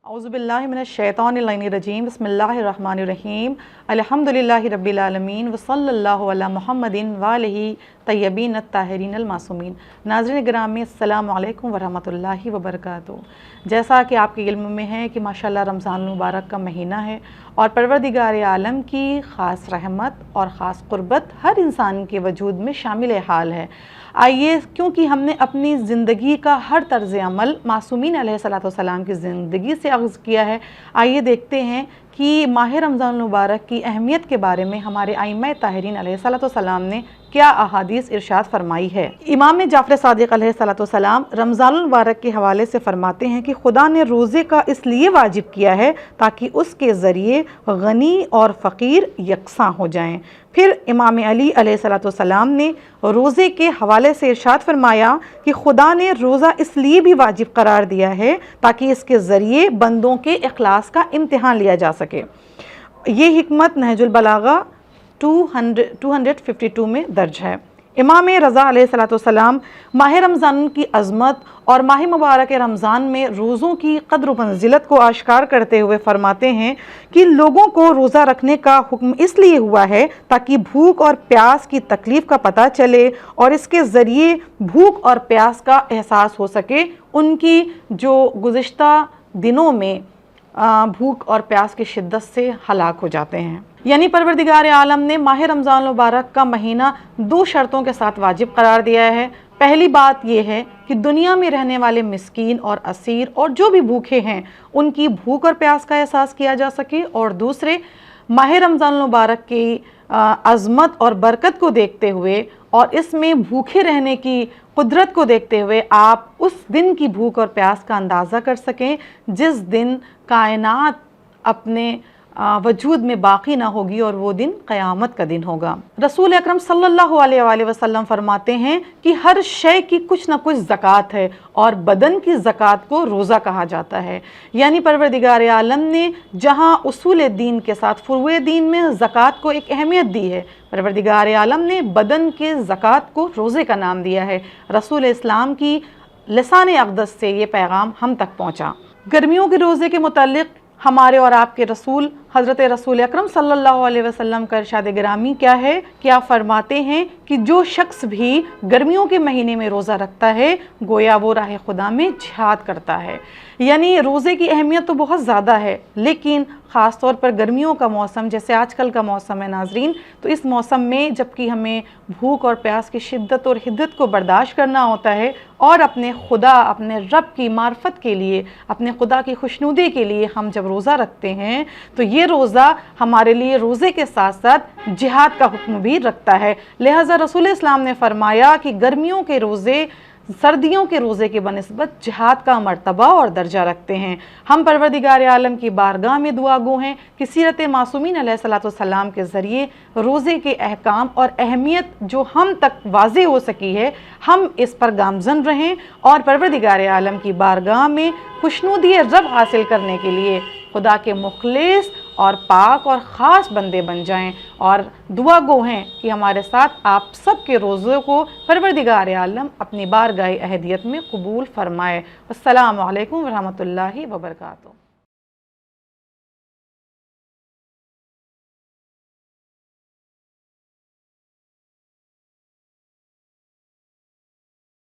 औज़ुबिल्लाहिमिनश्शैतानिर्रजीम बिस्मिल्लाहिर्रहमानिर्रहीम अल्हम्दुलिल्लाहि रब्बिल आलमीन व सल्लल्लाहु अला मुहम्मदिन व आलिहि तय्यबीन अत्ताहिरीन अल-मासूमीन। नाज़रीन गिरामी अस्सलामु अलैकुम व रहमतुल्लाहि व बरकातुहू। जैसा कि आपके इल्म में है कि माशाअल्लाह रमज़ान मुबारक का महीना है और परवरदिगार आलम की ख़ास रहमत और ख़ास क़ुर्बत हर इंसान के वजूद में शामिल हाल है। आइए, क्योंकि हमने अपनी ज़िंदगी का हर तर्ज़ अमल मासूमीन अलैहिस्सलाम की ज़िंदगी से अख़ज़ किया है, आइए देखते हैं कि माह रमज़ान मुबारक की अहमियत के बारे में हमारे आइम्मा ताहिरीन अलैहिस्सलाम ने क्या अहादीस इरशाद फरमाई है। इमाम जाफ़र सादिक़ अलैहिस्सलाम रमज़ान मुबारक के हवाले से फरमाते हैं कि खुदा ने रोज़े का इसलिए वाजिब किया है ताकि उसके ज़रिए गनी और फ़कीर यकसां हो जाएं। फिर इमाम अली अलैहिस्सलाम ने रोज़े के हवाले से इरशाद फरमाया कि खुदा ने रोज़ा इसलिए भी वाजिब करार दिया है ताकि इसके ज़रिए बंदों के इखलास का इम्तिहान लिया जा सके। ये हिकमत नहजुल बलागा 252 में दर्ज है। इमाम रज़ा अलैहिस्सलाम माह रमज़ान की अज़मत और माह मुबारक रमज़ान में रोज़ों की क़द्र मंजिलत को आश्कार करते हुए फरमाते हैं कि लोगों को रोज़ा रखने का हुक्म इसलिए हुआ है ताकि भूख और प्यास की तकलीफ़ का पता चले और इसके ज़रिए भूख और प्यास का एहसास हो सके उनकी जो गुज़िश्ता दिनों में भूख और प्यास की शिद्दत से हलाक हो जाते हैं। यानी परवरदिगार आलम ने माह रमज़ान मुबारक का महीना दो शर्तों के साथ वाजिब करार दिया है। पहली बात यह है कि दुनिया में रहने वाले मिस्कीन और असीर और जो भी भूखे हैं उनकी भूख और प्यास का एहसास किया जा सके, और दूसरे माह रमज़ान मुबारक की अज़मत और बरकत को देखते हुए और इसमें भूखे रहने की कुदरत को देखते हुए आप उस दिन की भूख और प्यास का अंदाज़ा कर सकें जिस दिन कायनात अपने वजूद में बाकी ना होगी और वो दिन क़यामत का दिन होगा। रसूल अकरम सल्लल्लाहु अलैहि वसल्लम फरमाते हैं कि हर शय की कुछ ना कुछ ज़कात है और बदन की ज़कात को रोज़ा कहा जाता है। यानी परवरदिगार आलम ने जहाँ उसूल दीन के साथ फ़ुरूए दीन में ज़कात को एक अहमियत दी है, परवरदिगार आलम ने बदन के ज़कात को रोज़े का नाम दिया है। रसूल इस्लाम की लिसान अक़दस से ये पैगाम हम तक पहुँचा। गर्मियों के रोज़े के मुताल्लिक़ हमारे और आपके रसूल हज़रत रसूल अकरम सल्लल्लाहु अलैहि वसल्लम का इरशाद गिरामी क्या है कि आप फरमाते हैं कि जो शख्स भी गर्मियों के महीने में रोज़ा रखता है गोया वो राह खुदा में जिहाद करता है। यानी रोज़े की अहमियत तो बहुत ज़्यादा है, लेकिन ख़ास तौर पर गर्मियों का मौसम जैसे आजकल का मौसम है नाजरीन, तो इस मौसम में जबकि हमें भूख और प्यास की शिद्दत और हिद्दत को बर्दाश्त करना होता है और अपने खुदा अपने रब की मार्फत के लिए, अपने खुदा की खुशनुदी के लिए हम जब रोज़ा रखते हैं तो ये रोज़ा हमारे लिए रोज़े के साथ साथ जिहाद का हुक्म भी रखता है। लिहाजा रसूल इस्लाम ने फरमाया कि गर्मियों के रोज़े सर्दियों के रोज़े के बनिस्बत जिहाद का मर्तबा और दर्जा रखते हैं। हम परवरदिगार आलम की बारगाह में दुआ गो हैं कि सीरत मासूमीन अलैहिस्सलाम के ज़रिए रोज़े के अहकाम और अहमियत जो हम तक वाज़े हो सकी है, हम इस पर गामज़न रहें और परवरदिगार आलम की बारगाह में खुशनुदी रब हासिल करने के लिए खुदा के मुखलिस और पाक और ख़ास बंदे बन जाएं। और दुआ गो हैं कि हमारे साथ आप सब के रोज़ों को परवरदिगार आलम अपनी बारगाह अहदियत में कबूल फ़रमाए। अस्सलामु अलैकुम व रहमतुल्लाहि व बरकातुहू।